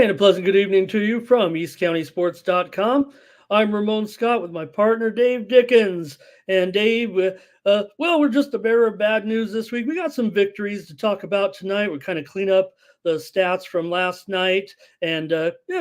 And a pleasant good evening to you from EastCountySports.com. I'm Ramon Scott with my partner Dave Dickens. And Dave, we're just a bearer of bad news this week. We got some victories to talk about tonight. We kind of clean up the stats from last night and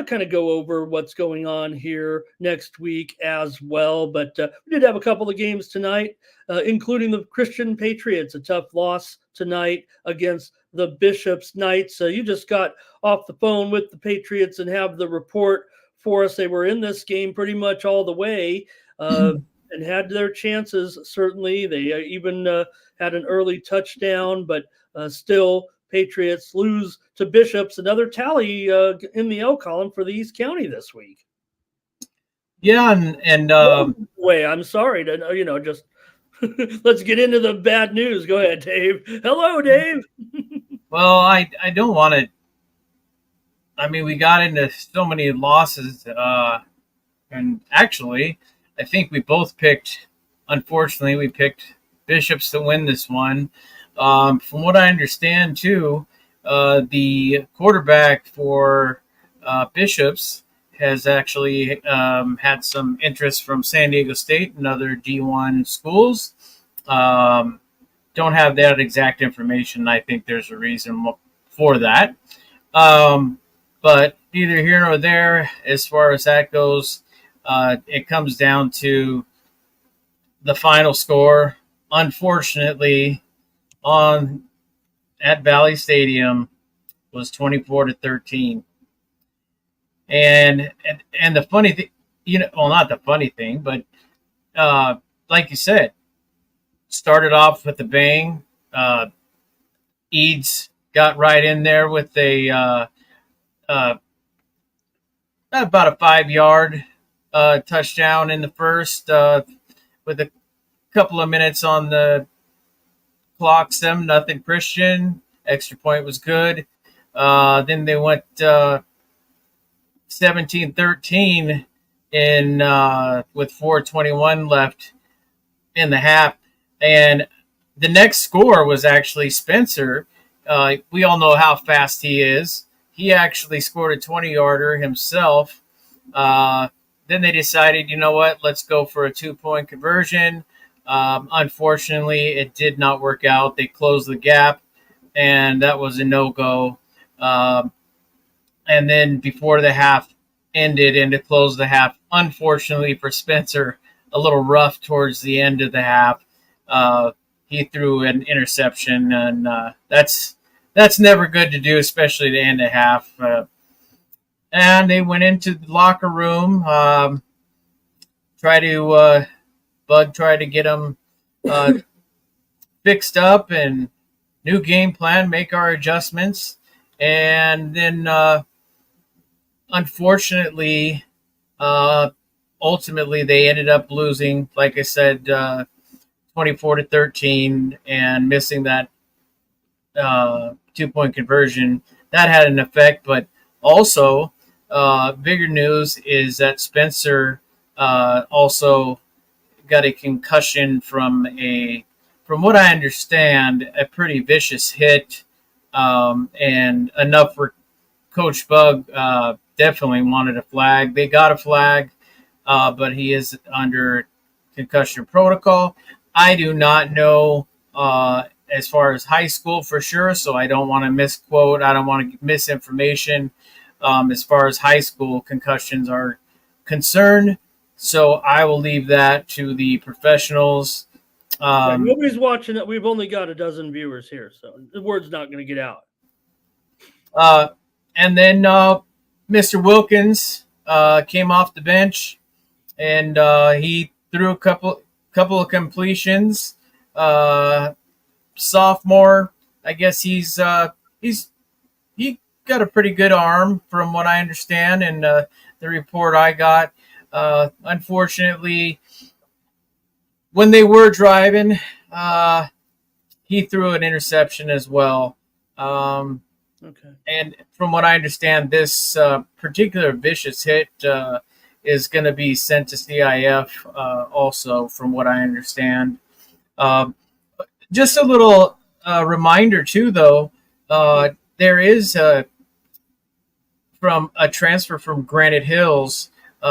kind of go over what's going on here next week as well. But we did have a couple of games tonight, including the Christian Patriots, a tough loss tonight against the Bishops Knights. You just got off the phone with the Patriots and have the report for us. They were in this game pretty much all the way and had their chances, certainly. They even had an early touchdown, but still, Patriots lose to Bishops. Another tally in the L column for the East County this week. Yeah, and I'm sorry to, just let's get into the bad news. Go ahead, Dave. Hello, Dave. Well, I don't want to. I mean, we got into so many losses, and actually, I think we both picked. Unfortunately, we picked Bishops to win this one. From what I understand, too, the quarterback for Bishops has actually had some interest from San Diego State and other D1 schools. Don't have that exact information. I think there's a reason for that. But neither here nor there, as far as that goes, it comes down to the final score. Unfortunately, at Valley Stadium was 24-13. And the funny thing, not the funny thing, but like you said, started off with a bang. Eads got right in there with about a 5-yard touchdown in the first, with a couple of minutes on the clock. 7-0 Christian. Extra point was good. Then they went 17-13 with 4:21 left in the half, and the next score was actually Spencer. We all know how fast he is. He actually scored a 20-yarder himself. Then they decided, you know what, let's go for a 2-point conversion. Unfortunately, it did not work out. They closed the gap, and that was a no-go. And then before the half ended and to close the half, unfortunately for Spencer, a little rough towards the end of the half. He threw an interception, and that's never good to do, especially to end a half. And they went into the locker room, Bud tried to get them fixed up and new game plan, make our adjustments. And then, unfortunately, ultimately they ended up losing, like I said, 24-13 and missing that 2-point conversion. That had an effect, but also bigger news is that Spencer also got a concussion from what I understand, a pretty vicious hit, and enough for Coach Bug definitely wanted a flag. They got a flag, but he is under concussion protocol. I do not know as far as high school for sure, so I don't want to misquote. I don't want to misinformation as far as high school concussions are concerned. So I will leave that to the professionals. Nobody's watching it. We've only got a dozen viewers here, so the word's not going to get out. And then Mr. Wilkins came off the bench, and he threw a couple of completions. Sophomore, I guess he got a pretty good arm from what I understand, and the report I got. Unfortunately, when they were driving, he threw an interception as well. Okay. And from what I understand, this particular vicious hit is going to be sent to CIF also, from what I understand. Just a little reminder, too, though, there is from a transfer from Granite Hills.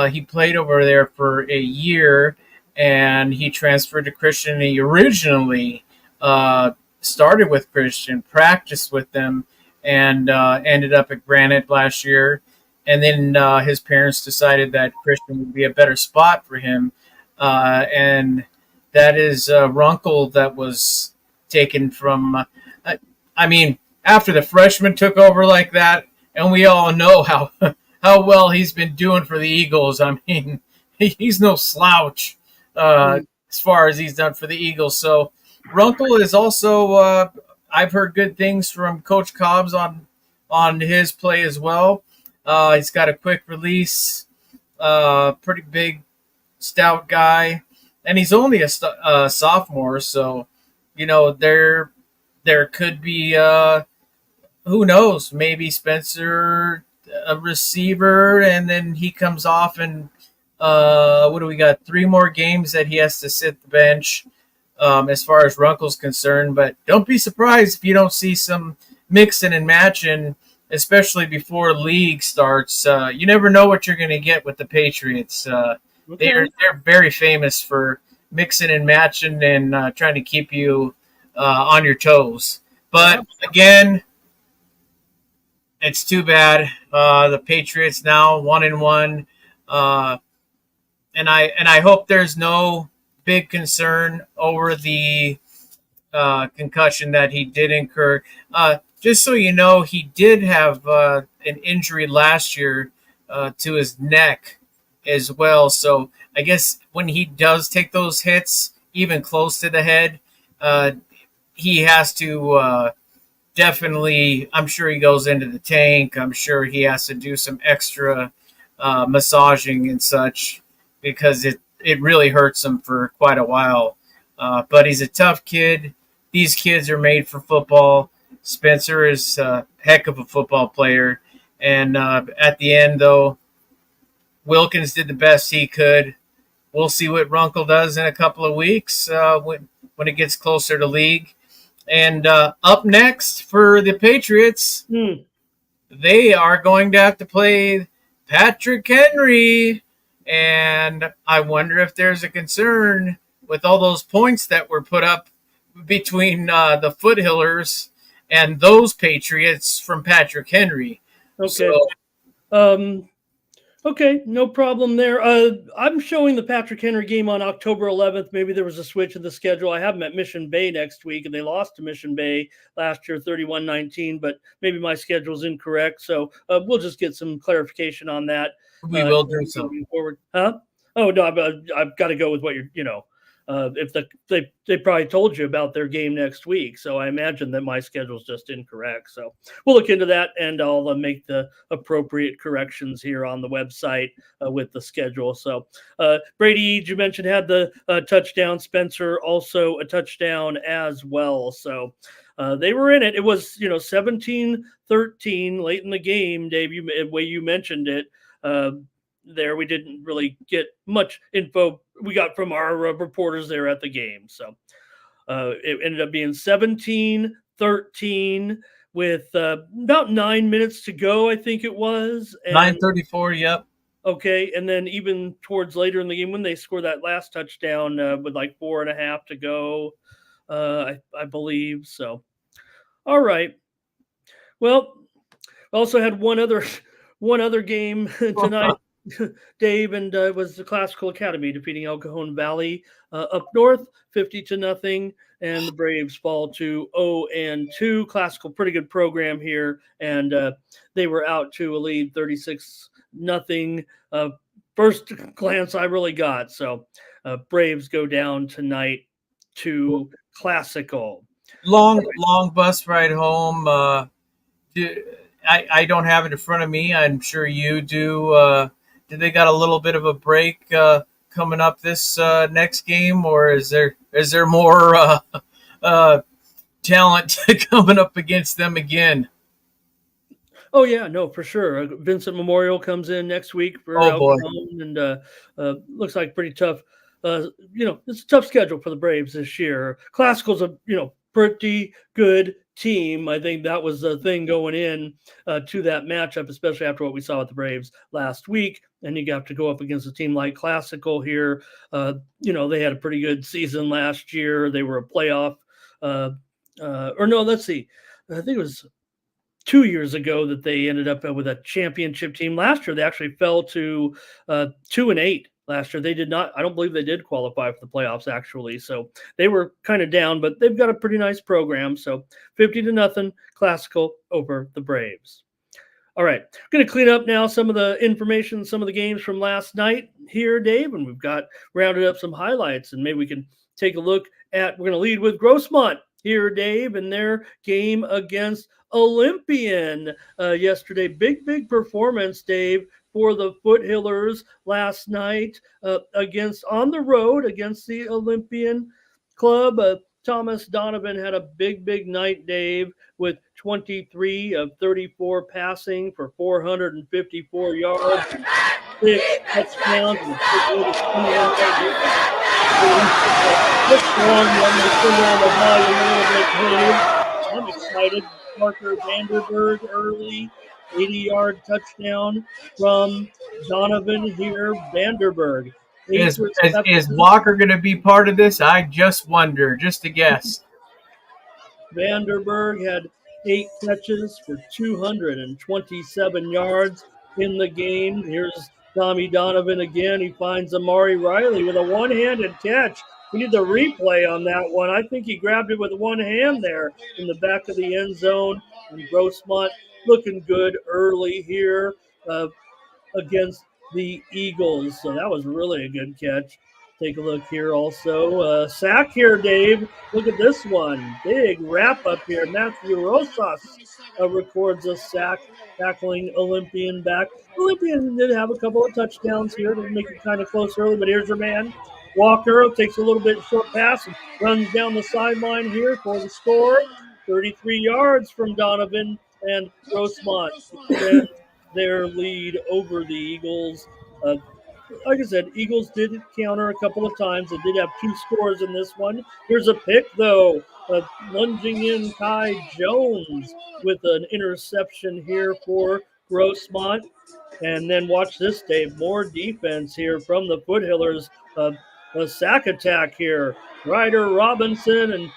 He played over there for a year, and he transferred to Christian. He originally started with Christian, practiced with them, and ended up at Granite last year. And then his parents decided that Christian would be a better spot for him, and that is Runkle that was taken from. I mean, after the freshman took over like that, and we all know how how well he's been doing for the Eagles. I mean, he's no slouch as far as he's done for the Eagles. So Runkle is also. I've heard good things from Coach Cobbs on his play as well. He's got a quick release, pretty big, stout guy, and he's only a sophomore. So, there could be who knows, maybe Spencer a receiver, and then he comes off and what do we got? 3 more games that he has to sit the bench. As far as Runkle's concerned, but don't be surprised if you don't see some mixing and matching, especially before league starts. You never know what you're going to get with the Patriots. They're very famous for mixing and matching and trying to keep you on your toes. But again, it's too bad. The Patriots now 1-1, and I hope there's no big concern over the concussion that he did incur. Just so you know, he did have an injury last year to his neck as well. So I guess when he does take those hits, even close to the head, he has to definitely, I'm sure he goes into the tank. I'm sure he has to do some extra massaging and such because it really hurts him for quite a while. But he's a tough kid. These kids are made for football. Spencer is a heck of a football player. And at the end, though, Wilkins did the best he could. We'll see what Runkle does in a couple of weeks when it gets closer to league. And up next for the Patriots, they are going to have to play Patrick Henry. And I wonder if there's a concern with all those points that were put up between the Foothillers and those Patriots from Patrick Henry. Okay. Okay, no problem there. I'm showing the Patrick Henry game on October 11th. Maybe there was a switch in the schedule. I have them at Mission Bay next week, and they lost to Mission Bay last year, 31-19, but maybe my schedule's incorrect. So we'll just get some clarification on that. We will do so. Forward. Huh? Oh, no, I've got to go with what if they probably told you about their game next week. So I imagine that my schedule's just incorrect. So we'll look into that, and I'll make the appropriate corrections here on the website with the schedule. So Brady, you mentioned, had the touchdown. Spencer also a touchdown as well. So they were in it. It was 17-13 late in the game. Dave, the way you mentioned it. There we didn't really get much info we got from our reporters there at the game. So it ended up being 17-13 with about 9 minutes to go, I think it was. 9:34, yep. Okay, and then even towards later in the game when they scored that last touchdown with like 4.5 to go, I believe. So, all right. Well, also had one other game tonight. Dave, and it was the Classical Academy defeating El Cajon Valley up north 50-0, and the Braves fall to 0-2. Classical, pretty good program here, and they were out to a lead 36-0. First glance I really got. So Braves go down tonight to Classical. Long bus ride home. I don't have it in front of me. I'm sure you do. Did they got a little bit of a break coming up this next game, or is there more talent coming up against them again? Oh yeah, no, for sure. Vincent Memorial comes in next week for and looks like pretty tough. It's a tough schedule for the Braves this year. Classical's a pretty good team. I think that was the thing going in to that matchup, especially after what we saw with the Braves last week. And you have to go up against a team like Classical here. They had a pretty good season last year. They were a playoff. Or no, let's see. I think it was 2 years ago that they ended up with a championship team. Last year, they actually fell to 2-8. Last year, they did not. I don't believe they did qualify for the playoffs, actually. So they were kind of down, but they've got a pretty nice program. So 50-0, Classical over the Braves. All right, going to clean up now some of the information, some of the games from last night here, Dave, and we've got rounded up some highlights, and maybe we can take a look at. We're going to lead with Grossmont here, Dave, and their game against Olympian yesterday. Big performance, Dave, for the Foothillers last night on the road against the Olympian club. Thomas Donovan had a big night, Dave, with 23 of 34 passing for 454 yards, 6 touchdowns, and I'm excited. Parker Vanderberg early, 80-yard touchdown from Donovan here. Vanderberg. Is Walker going to be part of this? I just wonder, just a guess. Vanderberg had 8 catches for 227 yards in the game. Here's Tommy Donovan again. He finds Amari Riley with a one-handed catch. We need the replay on that one. I think he grabbed it with one hand there in the back of the end zone. And Grossmont looking good early here against the Eagles. So that was really a good catch. Take a look here also. Sack here, Dave. Look at this one. Big wrap up here. Matthew Rosas records a sack, tackling Olympian back. Olympian did have a couple of touchdowns here to make it kind of close early, but here's your man. Walker takes a little bit short pass and runs down the sideline here for the score. 33 yards from Donovan, and Grossmont extends their lead over the Eagles. Like I said, Eagles did counter a couple of times. They did have 2 scores in this one. Here's a pick, though. Lunging in Kai Jones with an interception here for Grossmont. And then watch this, Dave. More defense here from the Foothillers. A sack attack here. Ryder Robinson and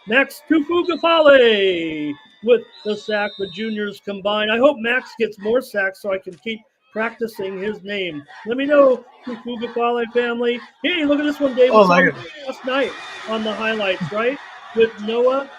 Max Tufugafale with the sack. The juniors combined. I hope Max gets more sacks so I can keep practicing his name. Let me know, Tufugafale family. Hey, look at this one, Dave. Last night on the highlights, right? With Noah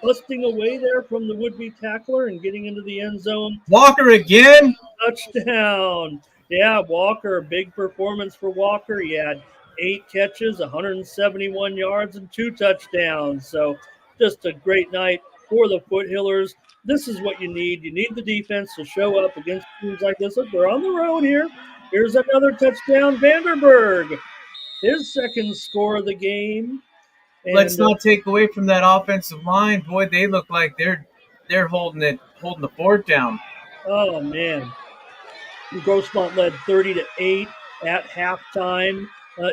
busting away there from the would-be tackler and getting into the end zone. Walker again. Touchdown. Yeah, Walker, big performance for Walker. He had 8 catches, 171 yards, and 2 touchdowns. So just a great night for the Foothillers. This is what you need. You need the defense to show up against teams like this. Look, they're on the road here. Here's another touchdown. Vanderberg, his second score of the game. And, let's not take away from that offensive line. Boy, they look like they're holding the fort down. Oh, man. Grossmont led 30-8 at halftime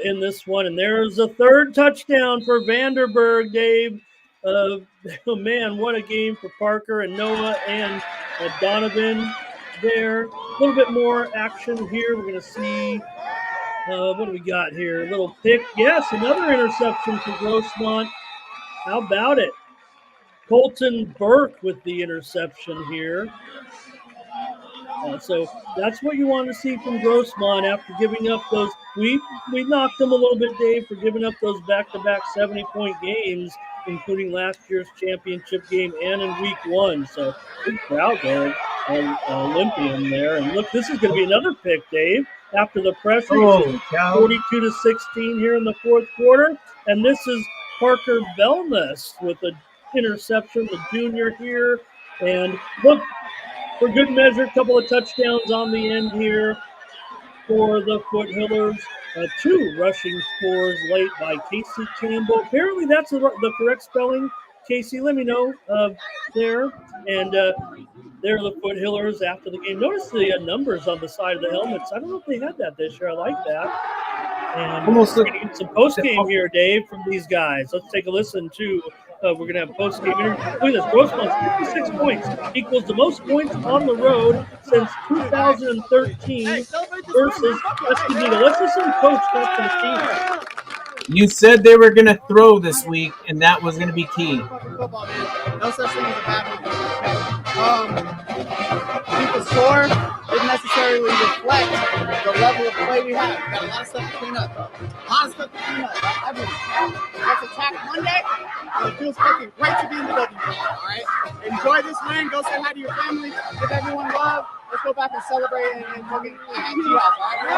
in this one. And there's a third touchdown for Vanderberg, Dave. Oh, man, what a game for Parker and Noah and Donovan there. A little bit more action here. We're going to see, what do we got here? A little pick. Yes, another interception for Grossmont. How about it? Colton Burke with the interception here. So that's what you want to see from Grossmont after giving up those. We knocked them a little bit, Dave, for giving up those back-to-back 70-point games, including last year's championship game and in week 1. So big crowd there on Olympian there. And look, this is going to be another pick, Dave, after the pressure. 42-16 here in the fourth quarter. And this is Parker Belness with an interception, the junior here. And look, for good measure, a couple of touchdowns on the end here for the Foothillers. 2 rushing scores late by Casey Campbell. Apparently that's the correct spelling. Casey, let me know there. And there are the Foothillers after the game. Notice the numbers on the side of the helmets. I don't know if they had that this year. I like that. And we're going to get some post-game here, Dave, from these guys. Let's take a listen to We're going to have post-game interview. Look at this. Grossmont's 56 points equals the most points on the road since 2013 versus Escondido. Let's listen to Coach talk to the team. You said they were going to throw this week, and that was going to be key. Football, man. No such thing as a bad week. People score didn't necessarily reflect the level of play we have. We got a lot of stuff to clean up. Let's attack Monday. It feels fucking great to be in the W. All right. Enjoy this win. Go say hi to your family. Give everyone love. Let's go back and celebrate and fucking T-House. All right.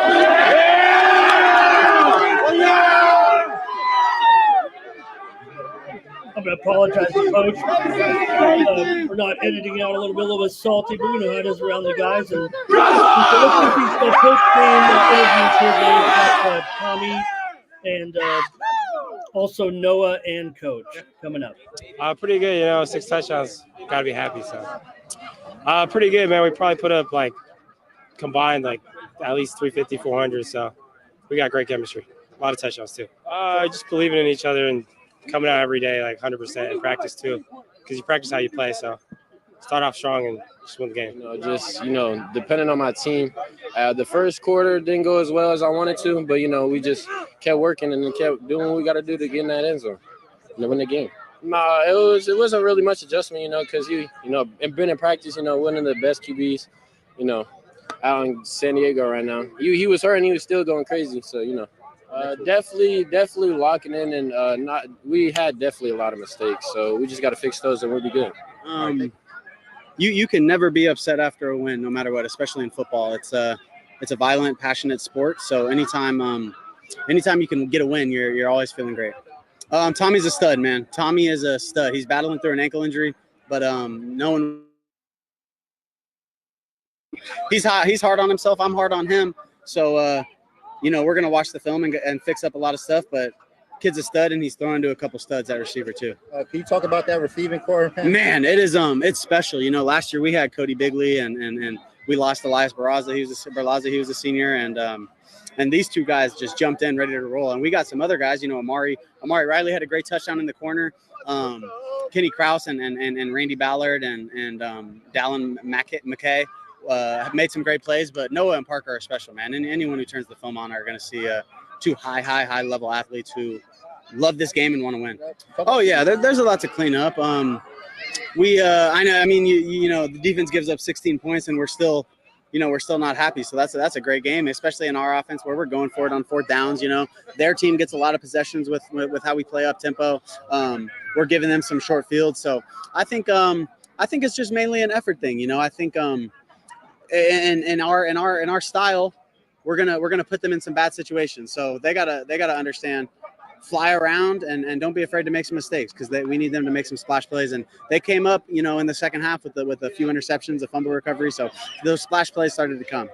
I'm going to apologize to Coach for not editing out a little bit salty, but we know how it is around the guys. And let's get these post-game interviews here, Dave. Tommy and also Noah and Coach coming up. Pretty good, 6 touchdowns. Got to be happy. So, pretty good, man. We probably put up combined at least 350, 400. So, we got great chemistry. A lot of touchdowns too. Just believing in each other and coming out every day 100% in practice too, because you practice how you play. So, start off strong and just win the game. Depending on my team. The first quarter didn't go as well as I wanted to, but we just kept working and kept doing what we got to do to get in that end zone and win the game. No, it wasn't really much adjustment, because and been in practice, one of the best QBs, out in San Diego right now. He was hurt and he was still going crazy. So definitely locking in and we had definitely a lot of mistakes. So we just got to fix those and we'll be good. You can never be upset after a win, no matter what, especially in football. It's a violent, passionate sport. So anytime you can get a win, you're always feeling great. Tommy's a stud, man. Tommy is a stud. He's battling through an ankle injury, but no one. He's hard on himself. I'm hard on him. So we're gonna watch the film and fix up a lot of stuff. But kid's a stud, and he's throwing to a couple studs at receiver too. Can you talk about that receiving core? Man, it is it's special. Last year we had Cody Bigley and we lost Elias Barraza. He was a senior, and these two guys just jumped in ready to roll. And we got some other guys. Amari Riley had a great touchdown in the corner. Kenny Krause and Randy Ballard and Dallin McKay have made some great plays. But Noah and Parker are special, man. And anyone who turns the film on are going to see two high level athletes who love this game and want to win. Oh yeah, there's a lot to clean up. I know. I mean, the defense gives up 16 points, and we're still not happy. So that's a great game, especially in our offense where we're going for it on 4th downs. Their team gets a lot of possessions with how we play up tempo. We're giving them some short fields. So I think it's just mainly an effort thing. I think in our style, we're gonna put them in some bad situations. So they gotta understand, fly around and don't be afraid to make some mistakes, because we need them to make some splash plays. And they came up, in the second half with a few interceptions, a fumble recovery. So those splash plays started to come.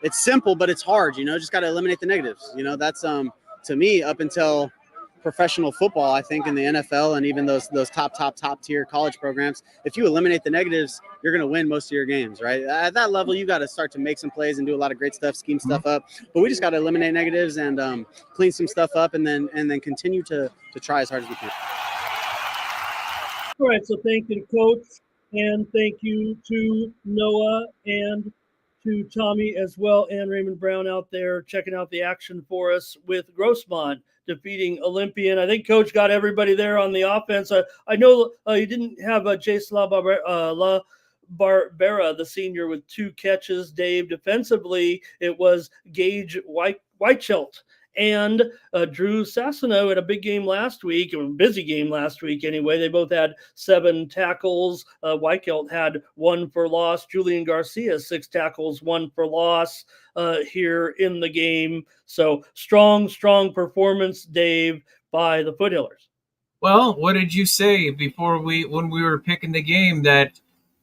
It's simple, but it's hard. Just got to eliminate the negatives. That's to me, up until professional football, I think in the NFL and even those top tier college programs, if you eliminate the negatives, you're going to win most of your games, right? At that level, you got to start to make some plays and do a lot of great stuff, scheme stuff up. But we just got to eliminate negatives and clean some stuff up, and then continue to try as hard as we can. All right, so thank you to Coach, and thank you to Noah and to Tommy as well, and Raymond Brown out there checking out the action for us with Grossmont defeating Olympian. I think Coach got everybody there on the offense. I know you didn't have Jace La Barbera, the senior, with 2 catches. Dave, defensively, it was Gage Weichelt and Drew Sassano had a big game last week, or a busy game last week anyway. They both had 7 tackles. Weichelt had 1 for loss. Julian Garcia, 6 tackles, 1 for loss here in the game. So strong performance, Dave, by the Foothillers. Well, what did you say when we were picking the game, that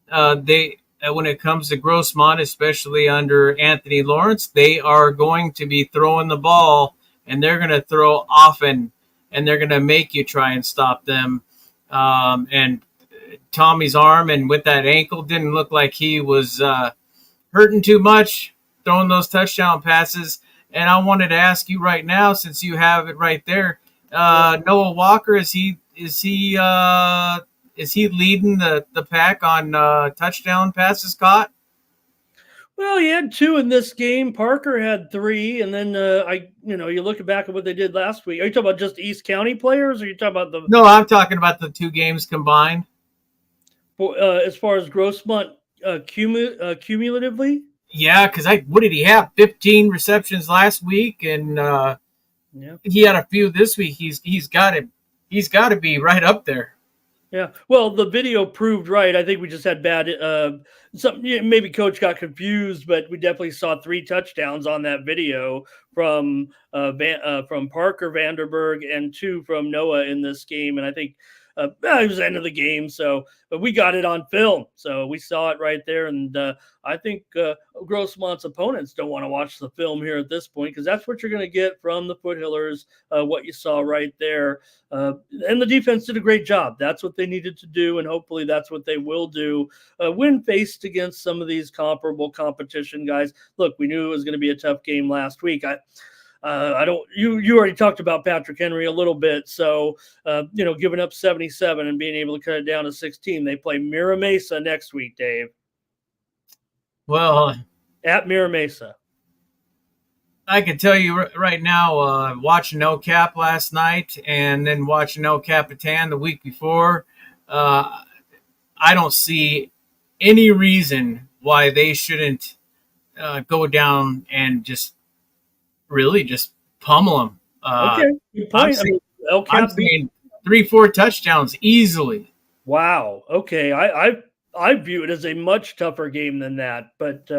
when it comes to Grossmont, especially under Anthony Lawrence, they are going to be throwing the ball, and they're going to throw often, and they're going to make you try and stop them. And Tommy's arm and with that ankle didn't look like he was hurting too much, throwing those touchdown passes. And I wanted to ask you right now, since you have it right there, Noah Walker, is he is he leading the pack on touchdown passes caught? Well, he had 2 in this game. Parker had 3, and then you look back at what they did last week. Are you talking about just East County players, or are you talking about No, I'm talking about the 2 games combined. as far as Grossmont cumulatively? Yeah, because what did he have? 15 receptions last week, and Yeah. he had a few this week. He's got to be right up there. Yeah. Well, the video proved right. I think we just had bad. Maybe coach got confused, but we definitely saw 3 touchdowns on that video from Parker Vanderberg and 2 from Noah in this game. And I think it was the end of the game, but we got it on film, so we saw it right there. And I think Grossmont's opponents don't want to watch the film here at this point, because that's what you're going to get from the Foothillers. What you saw right there, and the defense did a great job. That's what they needed to do, and hopefully that's what they will do when faced against some of these comparable competition guys. Look, we knew it was going to be a tough game last week. You already talked about Patrick Henry a little bit. So, giving up 77 and being able to cut it down to 16. They play Mira Mesa next week, Dave. Well, at Mira Mesa. I can tell you right now, watching El Cap last night and then watching El Capitan the week before, I don't see any reason why they shouldn't go down and just pummel them. Okay, good point. I'm saying 3-4 touchdowns easily. Wow. Okay, I view it as a much tougher game than that, but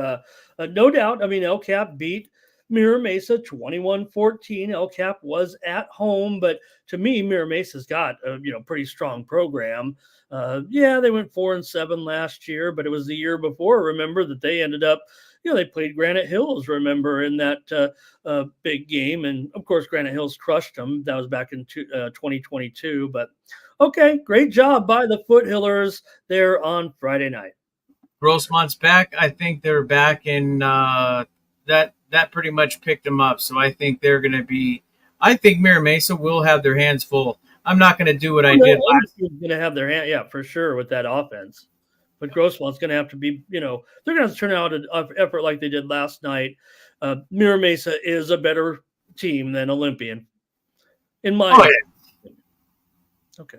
no doubt. I mean, El Cap beat Mira Mesa 21-14. El Cap was at home, but to me, Mira Mesa's got a pretty strong program. They went 4-7 last year, but it was the year before. Remember that they ended up. They played Granite Hills, remember, in that big game. And, of course, Granite Hills crushed them. That was back in 2022. But, okay, great job by the Foothillers there on Friday night. Grossmont's back. I think they're back in that pretty much picked them up. So I think they're going to be – I think Mira Mesa will have their hands full. I'm not going to do what I did last year. Going to have their hand, yeah, for sure, with that offense. But Grossmont's going to have to be, they're going to have to turn out an effort like they did last night. Mira Mesa is a better team than Olympian, in my opinion. Okay.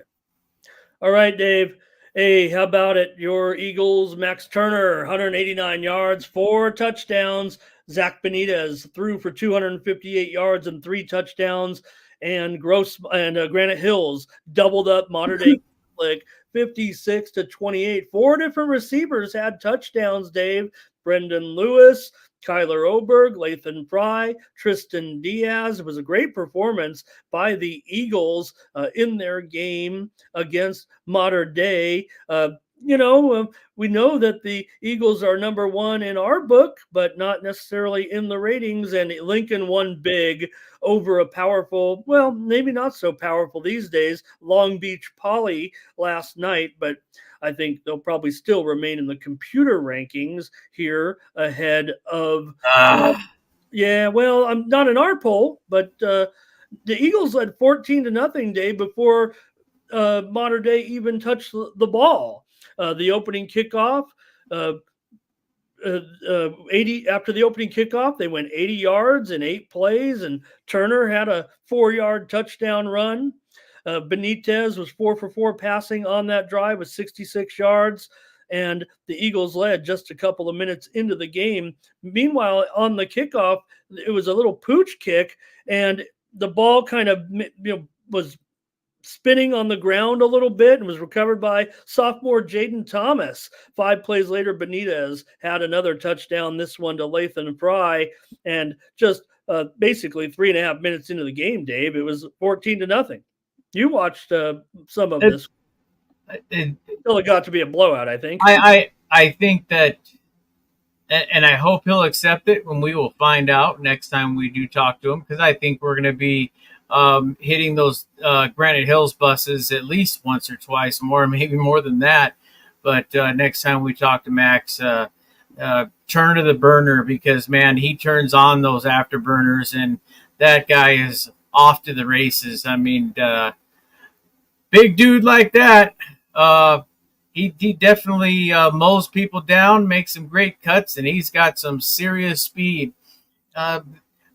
All right, Dave. Hey, how about it? Your Eagles, Max Turner, 189 yards, 4 touchdowns. Zach Benitez threw for 258 yards and 3 touchdowns. And Granite Hills doubled up Modern Day Catholic 56-28. 4 different receivers had touchdowns, Dave. Brendan Lewis, Kyler Oberg, Lathan Fry, Tristan Diaz. It was a great performance by the Eagles in their game against Modern Day. We know that the Eagles are number 1 in our book, but not necessarily in the ratings. And Lincoln won big over a powerful, well, maybe not so powerful these days, Long Beach Poly last night. But I think they'll probably still remain in the computer rankings here ahead of. I'm not in our poll, but the Eagles led 14-0, Dave, before Modern Day even touched the ball. The opening kickoff, 80 after the opening kickoff, they went 80 yards in 8 plays, and Turner had a 4-yard touchdown run. Benitez was 4 for 4 passing on that drive with 66 yards, and the Eagles led just a couple of minutes into the game. Meanwhile, on the kickoff, it was a little pooch kick, and the ball kind of was spinning on the ground a little bit and was recovered by sophomore Jaden Thomas. 5 plays later, Benitez had another touchdown, this one to Lathan Fry, and just basically 3.5 minutes into the game, Dave, it was 14-0. You watched some of this. Until it got to be a blowout, I think. I think that, and I hope he'll accept it when we will find out next time we do talk to him, because I think we're going to be hitting those Granite Hills buses at least once or twice more, maybe more than that. But next time we talk to Max, turn to the burner, because, man, he turns on those afterburners, and that guy is off to the races. I mean, big dude like that, he definitely mows people down, makes some great cuts, and he's got some serious speed. Uh,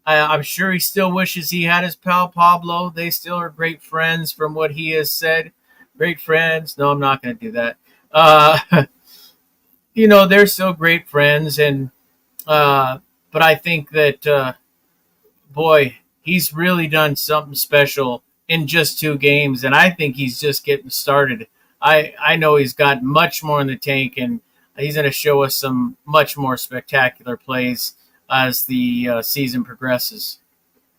I'm sure he still wishes he had his pal Pablo. They still are great friends, from what he has said. Great friends. No, I'm not going to do that. They're still great friends, and but I think that boy, he's really done something special in just 2 games, and I think he's just getting started. I know he's got much more in the tank, and he's going to show us some much more spectacular plays as the season progresses.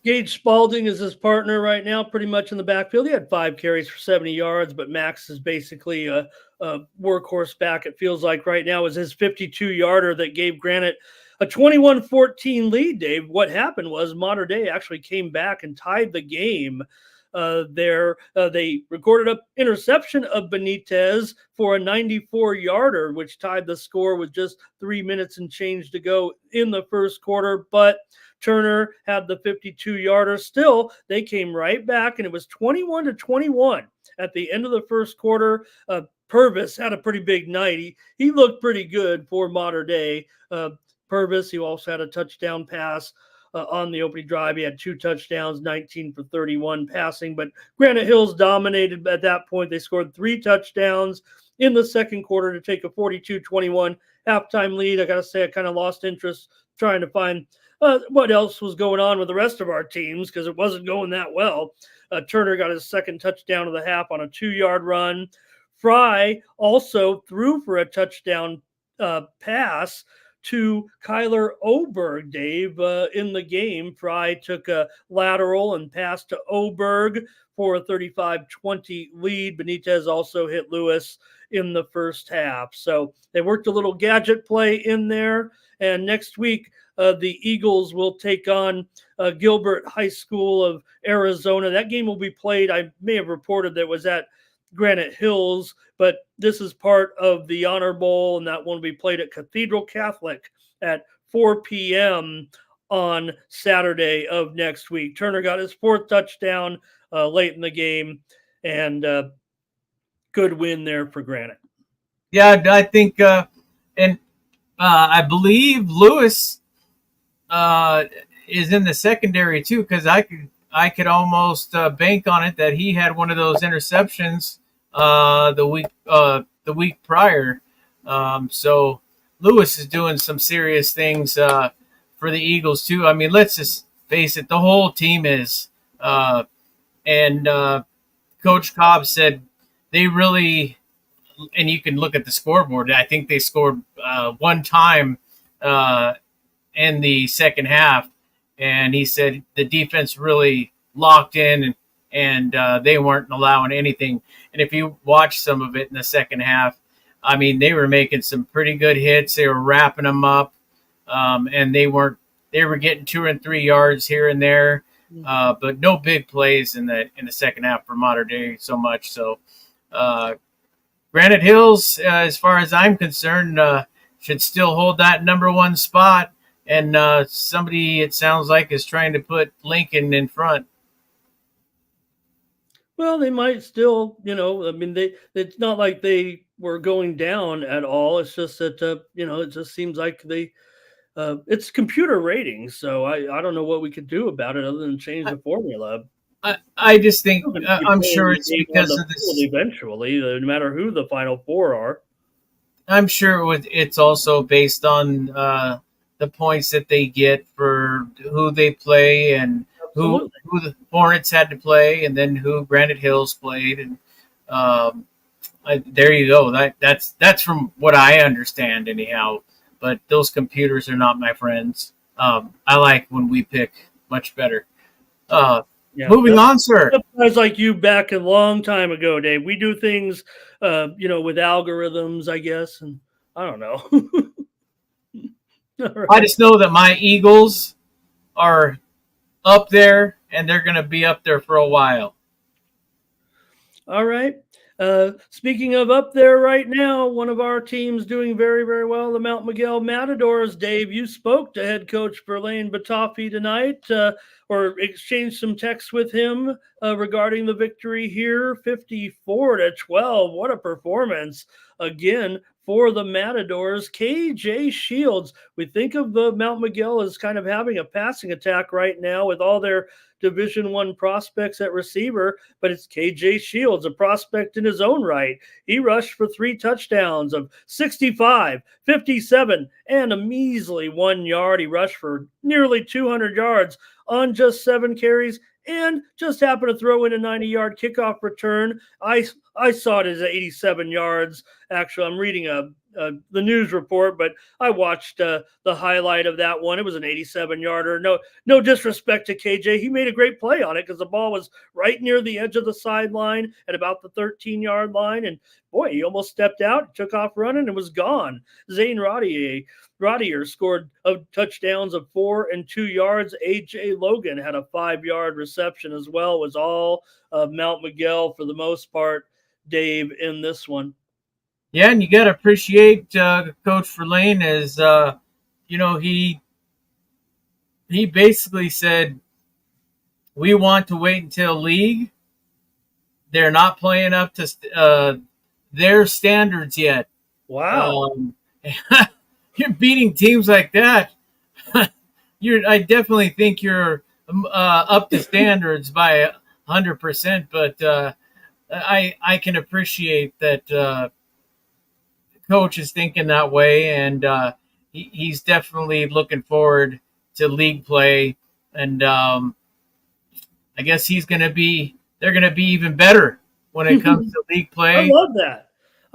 Gage Spalding is his partner right now, pretty much in the backfield. He had 5 carries for 70 yards, but Max is basically a workhorse back. It feels like right now is his 52-yarder that gave Granite a 21-14 lead, Dave. What happened was Mater Dei actually came back and tied the game. They recorded an interception of Benitez for a 94-yarder, which tied the score with just 3 minutes and change to go in the first quarter. But Turner had the 52-yarder. Still, they came right back, and it was 21-21 at the end of the first quarter. Purvis had a pretty big night. He looked pretty good for Mater Dei. Purvis, he also had a touchdown pass on the opening drive. He had 2 touchdowns, 19 for 31 passing. But Granite Hills dominated at that point. They scored 3 touchdowns in the second quarter to take a 42-21 halftime lead. I got to say, I kind of lost interest trying to find what else was going on with the rest of our teams because it wasn't going that well. Turner got his second touchdown of the half on a 2-yard run. Fry also threw for a touchdown pass to Kyler Oberg, Dave, in the game. Fry took a lateral and passed to Oberg for a 35-20 lead. Benitez also hit Lewis in the first half. So they worked a little gadget play in there. And next week, the Eagles will take on Gilbert High School of Arizona. That game will be played, I may have reported that it was at Granite Hills, but this is part of the Honor Bowl, and that one will be played at Cathedral Catholic at 4 p.m. on Saturday of next week. Turner got his 4th touchdown late in the game, and good win there for Granite. Yeah, I think, and I believe Lewis is in the secondary too, because I could almost bank on it that he had one of those interceptions the week prior. So Lewis is doing some serious things for the Eagles too. I mean, let's just face it, the whole team is. And Coach Cobb said they really, and you can look at the scoreboard, I think they scored 1 time in the second half. And he said the defense really locked in and they weren't allowing anything. And if you watch some of it in the second half, I mean, they were making some pretty good hits. They were wrapping them up, and they were getting 2 and 3 yards here and there, but no big plays in the second half for Mater Dei so much. So Granite Hills, as far as I'm concerned, should still hold that number 1 spot. And somebody, it sounds like, is trying to put Lincoln in front. Well, they might still, I mean, it's not like they were going down at all. It's just that, it just seems like it's computer ratings. So I don't know what we could do about it other than change the formula. I just think, I'm sure it's because of this. Eventually, no matter who the final 4 are. I'm sure it's also based on the points that they get for who they play and who the Hornets had to play, and then who Granite Hills played, and there you go. That's from what I understand, anyhow. But those computers are not my friends. I like when we pick much better. Moving on, sir. Guys like you back a long time ago, Dave. We do things, with algorithms, I guess, and I don't know. Right. I just know that my Eagles are up there, and they're going to be up there for a while. All right. Speaking of up there right now, one of our teams doing very, very well, the Mount Miguel Matadors. Dave, you spoke to head coach Verlaine Bataffi tonight, or exchanged some texts with him regarding the victory here, 54-12. What a performance again for the Matadors. KJ Shields. We think of the Mount Miguel as kind of having a passing attack right now with all their Division I prospects at receiver, but it's KJ Shields, a prospect in his own right. He rushed for 3 touchdowns of 65, 57, and a measly 1 yard. He rushed for nearly 200 yards on just 7 carries and just happened to throw in a 90-yard kickoff return. I saw it as 87 yards. Actually, I'm reading the news report, but I watched the highlight of that one. It was an 87-yarder. No disrespect to KJ. He made a great play on it because the ball was right near the edge of the sideline at about the 13-yard line. And boy, he almost stepped out, took off running, and was gone. Zane Rodier scored touchdowns of 4 and 2 yards. AJ Logan had a 5-yard reception as well. It was all Mount Miguel for the most part, Dave, in this one. Yeah, and you got to appreciate Coach Verlaine as, he basically said, we want to wait until league. They're not playing up to their standards yet. Wow. You're beating teams like that. I definitely think you're up to standards by 100%, but I can appreciate that coach is thinking that way, and he's definitely looking forward to league play, and I guess they're going to be even better when it comes to league play.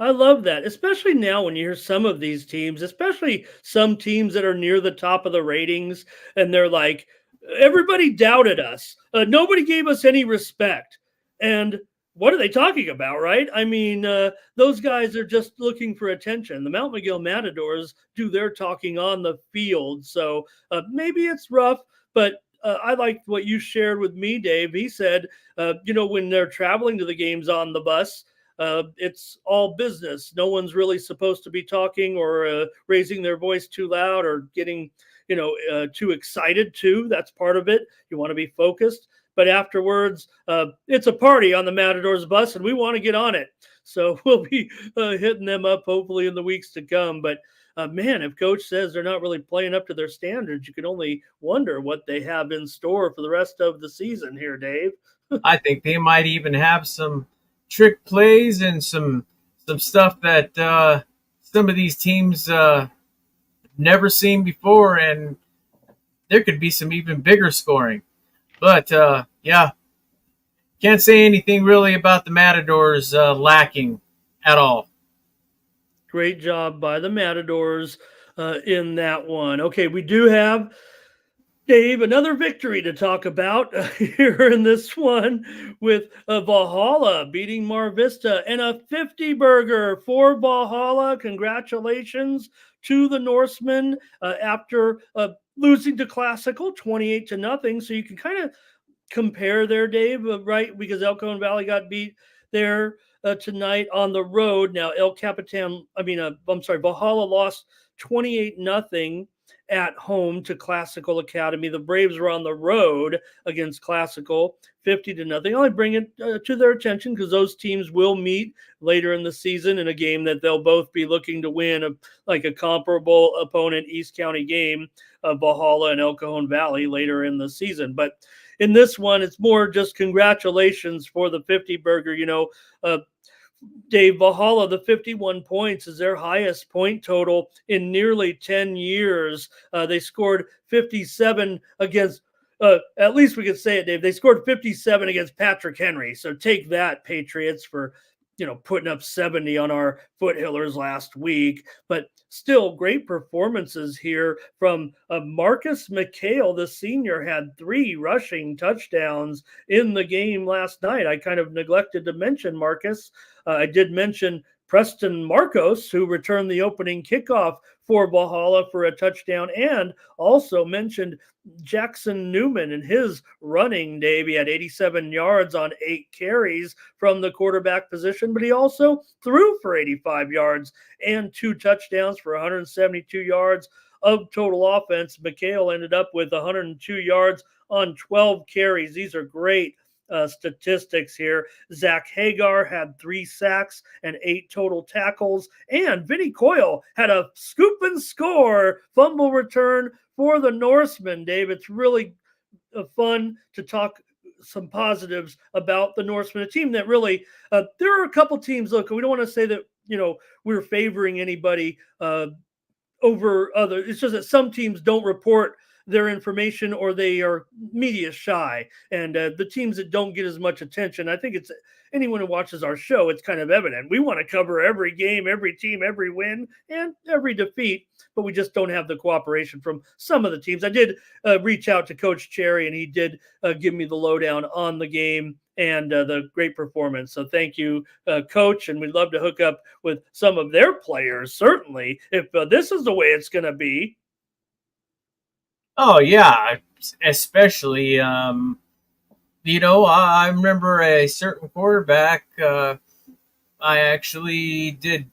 I love that, especially now when you hear some of these teams, especially some teams that are near the top of the ratings, and they're like, everybody doubted us. Nobody gave us any respect. And what are they talking about, right? I mean, those guys are just looking for attention. The Mount Miguel Matadors do their talking on the field. So maybe it's rough, but I liked what you shared with me, Dave. He said, when they're traveling to the games on the bus, it's all business. No one's really supposed to be talking or raising their voice too loud or getting, too excited too. That's part of it. You want to be focused. But afterwards, it's a party on the Matadors bus, and we want to get on it. So we'll be hitting them up hopefully in the weeks to come. But man, if coach says they're not really playing up to their standards, you can only wonder what they have in store for the rest of the season here, Dave. I think they might even have some trick plays and some stuff that some of these teams never seen before, and there could be some even bigger scoring. But yeah, can't say anything really about the Matadors lacking at all. Great job by the Matadors in that one. Okay, we do have, Dave, another victory to talk about here in this one with Valhalla beating Mar Vista and a 50 burger for Valhalla. Congratulations to the Norsemen after losing to Classical 28-0. So you can kind of compare there, Dave, right? Because El Cajon Valley got beat there tonight on the road. Now Valhalla lost 28-0 at home to Classical Academy. The Braves were on the road against Classical 50-0. I'll bring it to their attention because those teams will meet later in the season in a game that they'll both be looking to win, like a comparable opponent East County game of Valhalla and El Cajon Valley later in the season. But in this one, it's more just congratulations for the 50 burger. Dave, Valhalla, the 51 points is their highest point total in nearly 10 years. They scored 57 against, at least we could say it, Dave. They scored 57 against Patrick Henry. So take that, Patriots, for putting up 70 on our Foothillers last week. But still great performances here from Marcus McHale, the senior, had 3 rushing touchdowns in the game last night. I kind of neglected to mention Marcus. I did mention Preston Marcos, who returned the opening kickoff for Valhalla for a touchdown, and also mentioned Jackson Newman and his running, Dave. He had 87 yards on 8 carries from the quarterback position, but he also threw for 85 yards and 2 touchdowns for 172 yards of total offense. McHale ended up with 102 yards on 12 carries. These are great statistics here. Zach Hagar had 3 sacks and 8 total tackles, and Vinny Coyle had a scoop and score fumble return for the Norsemen. Dave, it's really fun to talk some positives about the Norsemen, a team that really there are a couple teams. Look, we don't want to say that we're favoring anybody over other. It's just that some teams don't report their information or they are media shy, and the teams that don't get as much attention, I think it's anyone who watches our show, it's kind of evident. We want to cover every game, every team, every win, and every defeat, but we just don't have the cooperation from some of the teams. I did reach out to Coach Cherry, and he did give me the lowdown on the game and the great performance. So thank you, Coach, and we'd love to hook up with some of their players, certainly, if this is the way it's going to be. Oh, yeah, especially, I remember a certain quarterback. I actually did,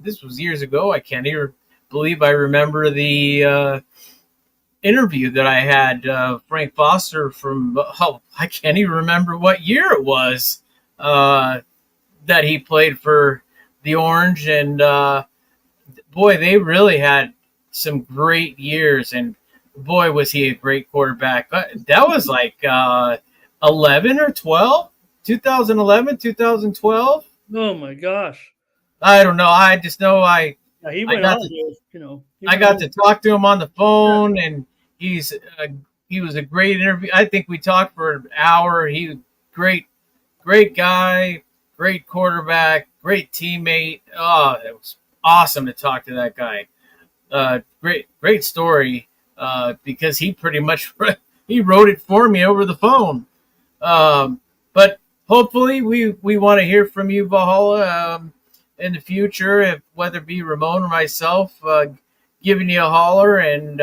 this was years ago. I can't even believe I remember the interview that I had, Frank Foster from, I can't even remember what year it was that he played for the Orange. And, boy, they really had some great years, and boy, was he a great quarterback. That was like 11 or 12, 2011, 2012. Oh, my gosh. I don't know. I just know he went on. I got to talk to him on the phone, and he was a great interview. I think we talked for an hour. He was great guy, great quarterback, great teammate. Oh, it was awesome to talk to that guy. Great story. Because he pretty much he wrote it for me over the phone. But hopefully we want to hear from you, Valhalla, in the future, whether it be Ramon or myself, giving you a holler and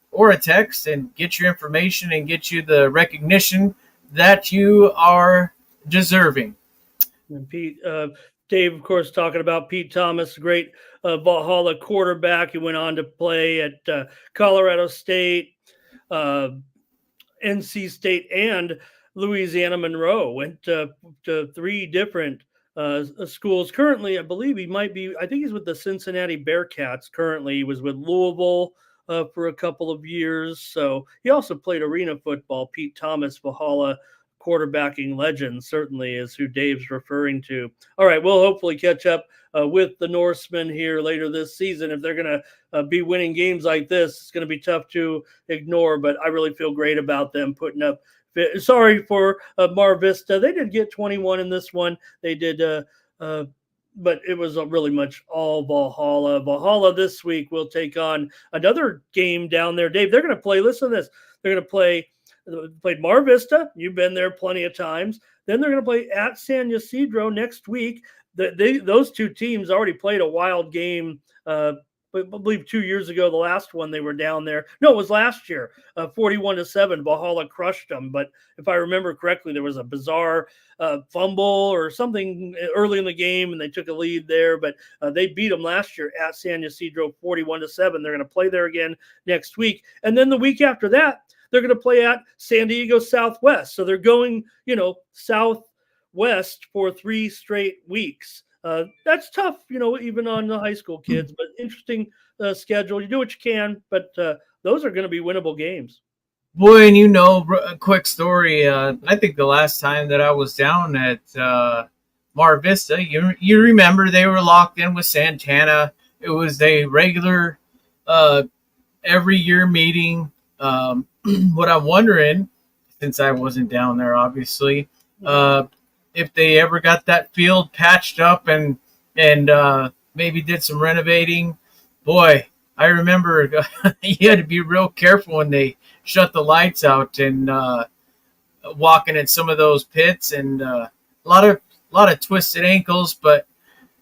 or a text and get your information and get you the recognition that you are deserving. And Pete, Dave, of course, talking about Pete Thomas, great Valhalla quarterback. He went on to play at Colorado State, NC State, and Louisiana Monroe. Went to 3 different schools. Currently, I believe I think he's with the Cincinnati Bearcats. Currently, he was with Louisville for a couple of years. So he also played arena football. Pete Thomas, Valhalla quarterbacking legend, certainly is who Dave's referring to. All right, we'll hopefully catch up with the Norsemen here later this season. If they're going to be winning games like this, it's going to be tough to ignore, but I really feel great about them putting up. Sorry for Mar Vista. They did get 21 in this one. They did, but it was really much all Valhalla. Valhalla this week will take on another game down there. Dave, they're going to play, listen to this, they're going to played Mar Vista. You've been there plenty of times. Then they're going to play at San Ysidro next week. Those 2 teams already played a wild game. I believe 2 years ago, the last one they were down there. No, it was last year, 41-7. Valhalla crushed them. But if I remember correctly, there was a bizarre fumble or something early in the game, and they took a lead there. But they beat them last year at San Ysidro 41-7. They're going to play there again next week. And then the week after that, they're going to play at San Diego Southwest. So they're going, southwest for 3 straight weeks. That's tough, even on the high school kids, but interesting schedule. You do what you can, but those are going to be winnable games. Boy, and a quick story. I think the last time that I was down at Mar Vista, you remember they were locked in with Santana. It was a regular every year meeting. What I'm wondering, since I wasn't down there, obviously, if they ever got that field patched up and maybe did some renovating. Boy, I remember you had to be real careful when they shut the lights out and walking in some of those pits, and a lot of twisted ankles. But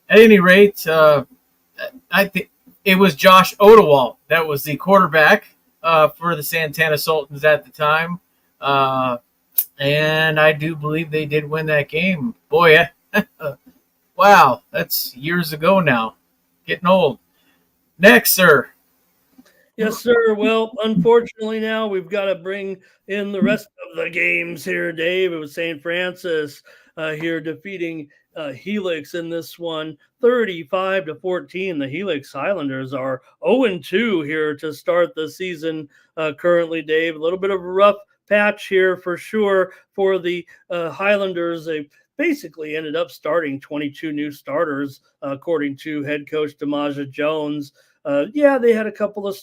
at any rate, I think it was Josh Odewald that was the quarterback for the Santana Sultans at the time. And I do believe they did win that game. Boy, wow, that's years ago now. Getting old. Next, sir. Yes, sir. Well, unfortunately, now we've got to bring in the rest of the games here, Dave. It was St. Francis here defeating Helix in this one, 35-14. The Helix Highlanders are 0-2 here to start the season currently, Dave. A little bit of a rough patch here for sure for the Highlanders. They basically ended up starting 22 new starters, according to head coach DeMaja Jones. Yeah, they had a couple of,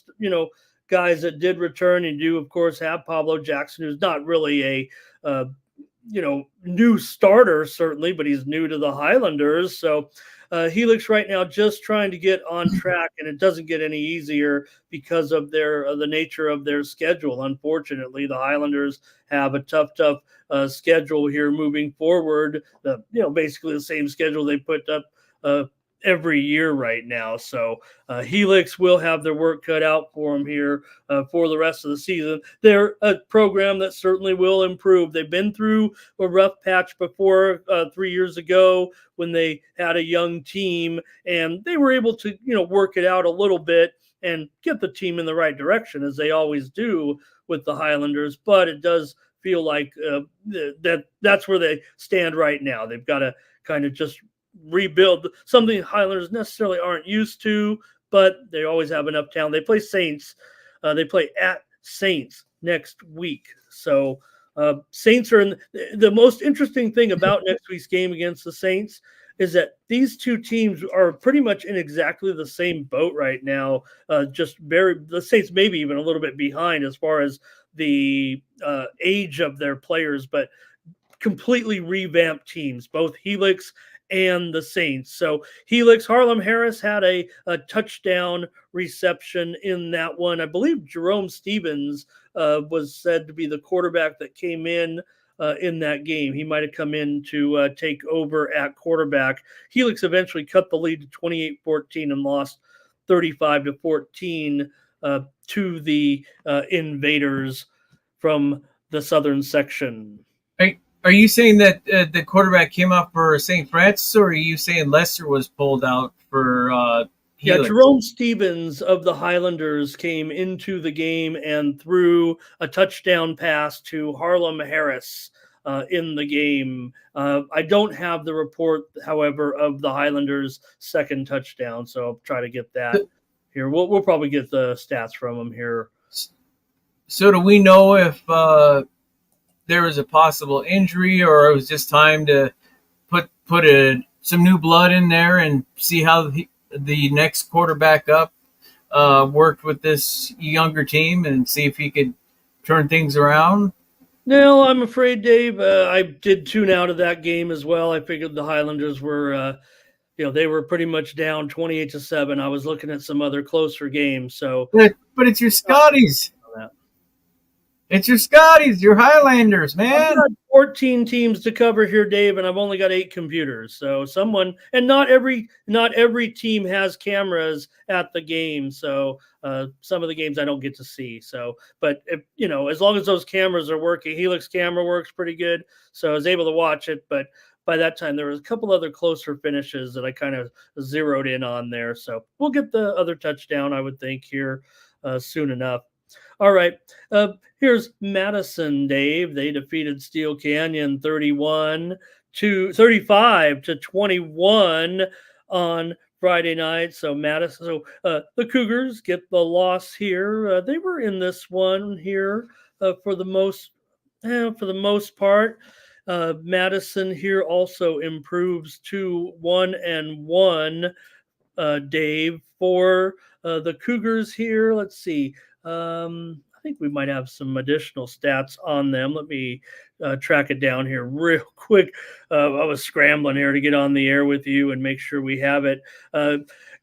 guys that did return. You do, of course, have Pablo Jackson, who's not really a, new starter, certainly, but he's new to the Highlanders. So Helix right now just trying to get on track, and it doesn't get any easier because of the nature of their schedule. Unfortunately, the Highlanders have a tough schedule here moving forward. Basically the same schedule they put up every year right now. So Helix will have their work cut out for them here for the rest of the season. They're a program that certainly will improve. They've been through a rough patch before 3 years ago when they had a young team, and they were able to, work it out a little bit and get the team in the right direction, as they always do with the Highlanders. But it does feel like that's where they stand right now. They've got to kind of just rebuild, something Highlanders necessarily aren't used to, but they always have enough talent. They play Saints. They play at Saints next week. So Saints are in the most interesting thing about next week's game against the Saints is that these two teams are pretty much in exactly the same boat right now. The Saints maybe even a little bit behind as far as the age of their players, but completely revamped teams, both Helix and the Saints. So Helix, Harlem Harris had a touchdown reception in that one. I believe Jerome Stevens was said to be the quarterback that came in that game. He might have come in to take over at quarterback. Helix eventually cut the lead to 28-14 and lost 35-14 to the Invaders from the southern section. Are you saying that the quarterback came up for St. Francis, or are you saying Lester was pulled out for Yeah, Helix? Jerome Stevens of the Highlanders came into the game and threw a touchdown pass to Harlem Harris in the game. I don't have the report, however, of the Highlanders' second touchdown, so I'll try to get that here. We'll probably get the stats from them here. So do we know if there was a possible injury, or it was just time to put some new blood in there and see how the next quarterback up worked with this younger team and see if he could turn things around? No, I'm afraid, Dave. I did tune out of that game as well. I figured the Highlanders were, they were pretty much down 28-7. I was looking at some other closer games. So, but it's your Scotties. It's your Scotties, your Highlanders, man. I've got 14 teams to cover here, Dave, and I've only got 8 computers. So not every team has cameras at the game. So some of the games I don't get to see. So, but if, as long as those cameras are working, Helix camera works pretty good. So I was able to watch it, but by that time there was a couple other closer finishes that I kind of zeroed in on there. So we'll get the other touchdown, I would think, here soon enough. All right, here's Madison, Dave. They defeated Steel Canyon 35-21 on Friday night. So the Cougars get the loss here. They were in this one here for the most part. Madison here also improves to 1-1. Dave, for the Cougars here. Let's see. I think we might have some additional stats on them. Let me track it down here real quick. I was scrambling here to get on the air with you and make sure we have it.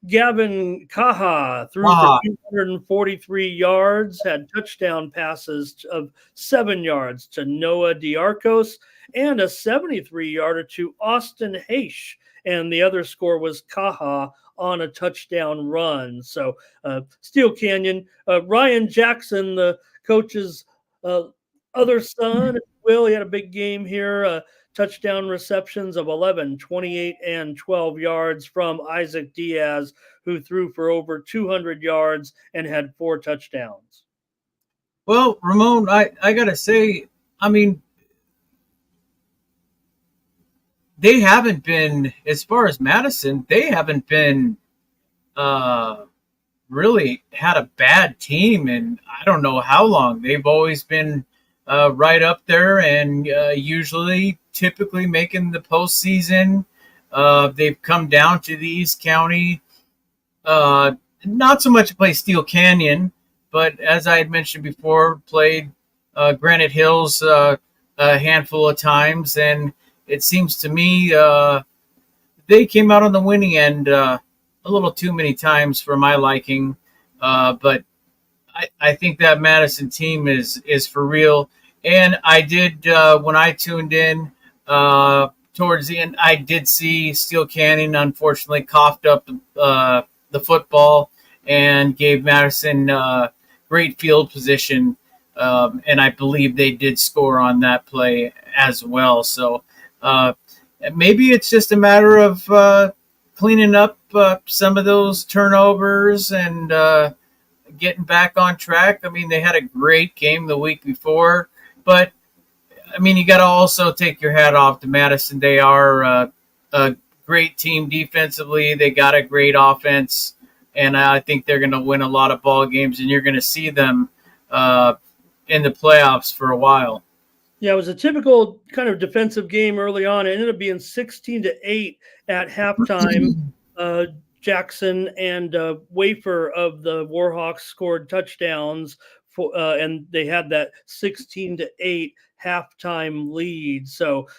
Gavin Kaha threw for 243 yards, had touchdown passes of 7 yards to Noah Diarcos and a 73-yarder to Austin Haish. And the other score was Kaha on a touchdown run. So Steel Canyon, Ryan Jackson, the coach's other son, Will, he had a big game here. Touchdown receptions of 11, 28, and 12 yards from Isaac Diaz, who threw for over 200 yards and had 4 touchdowns. Well, Ramon, I got to say, I mean, they haven't been, as far as Madison, they haven't been really had a bad team, and I don't know how long. They've always been right up there, and typically making the postseason. They've come down to the East County, not so much to play Steel Canyon, but as I had mentioned before, played Granite Hills a handful of times, and it seems to me they came out on the winning end a little too many times for my liking. But I think that Madison team is for real. And I did, when I tuned in towards the end, I did see Steel Canyon unfortunately coughed up the football and gave Madison great field position. And I believe they did score on that play as well. So maybe it's just a matter of cleaning up some of those turnovers and getting back on track. I mean, they had a great game the week before, but I mean, you got to also take your hat off to Madison. They are a great team defensively. They got a great offense, and I think they're going to win a lot of ball games, and you're going to see them in the playoffs for a while. Yeah, it was a typical kind of defensive game early on. It ended up being 16-8 at halftime. Jackson and Wafer of the Warhawks scored touchdowns, and they had that 16-8 halftime lead. So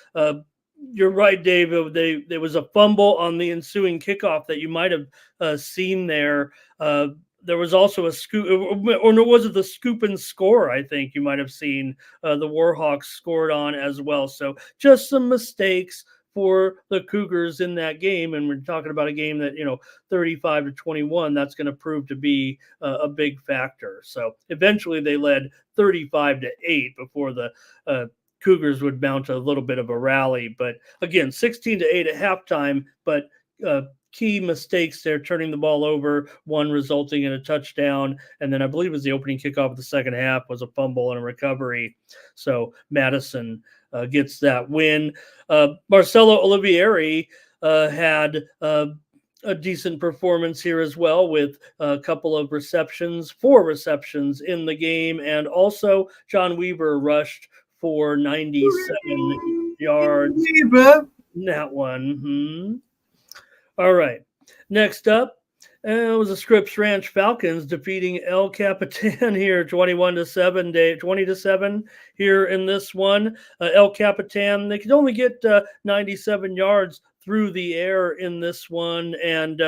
you're right, Dave. There was a fumble on the ensuing kickoff that you might have seen there. There was also a scoop, or was it the scoop and score? I think you might have seen the Warhawks scored on as well. So just some mistakes for the Cougars in that game. And we're talking about a game that, 35-21, that's going to prove to be a big factor. So eventually they led 35-8 before the Cougars would mount a little bit of a rally. But again, 16-8 at halftime, but key mistakes there, turning the ball over, one resulting in a touchdown. And then I believe it was the opening kickoff of the second half was a fumble and a recovery. So Madison gets that win. Marcelo Olivieri had a decent performance here as well, with a couple of receptions, 4 receptions in the game. And also John Weaver rushed for 97 yards in that one. All right. Next up, it was the Scripps Ranch Falcons defeating El Capitan here 20-7 here in this one. El Capitan, they could only get 97 yards through the air in this one. And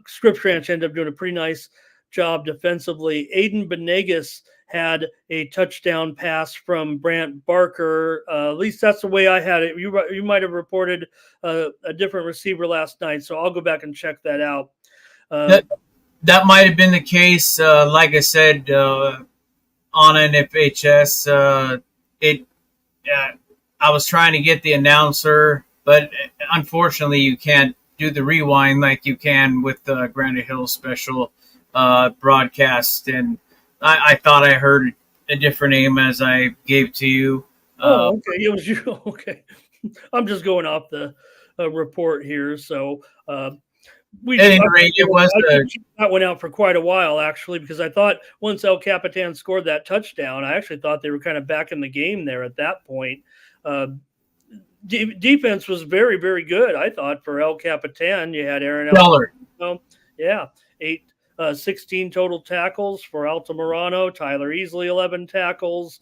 Scripps Ranch ended up doing a pretty nice job defensively. Aiden Benegas had a touchdown pass from Brant Barker. At least that's the way I had it. You might have reported a different receiver last night, so I'll go back and check that out. That might have been the case. Like I said, on NFHS, I was trying to get the announcer, but unfortunately you can't do the rewind like you can with the Granite Hills special broadcast. And I thought I heard a different name as I gave to you. Okay. It was you. Okay. I'm just going off the report here. So at any rate, it was that went out for quite a while, actually, because I thought once El Capitan scored that touchdown, I actually thought they were kind of back in the game there at that point. Defense was very, very good, I thought, for El Capitan. You had Aaron Dollar. 16 total tackles for Altamirano. Tyler Easley, 11 tackles.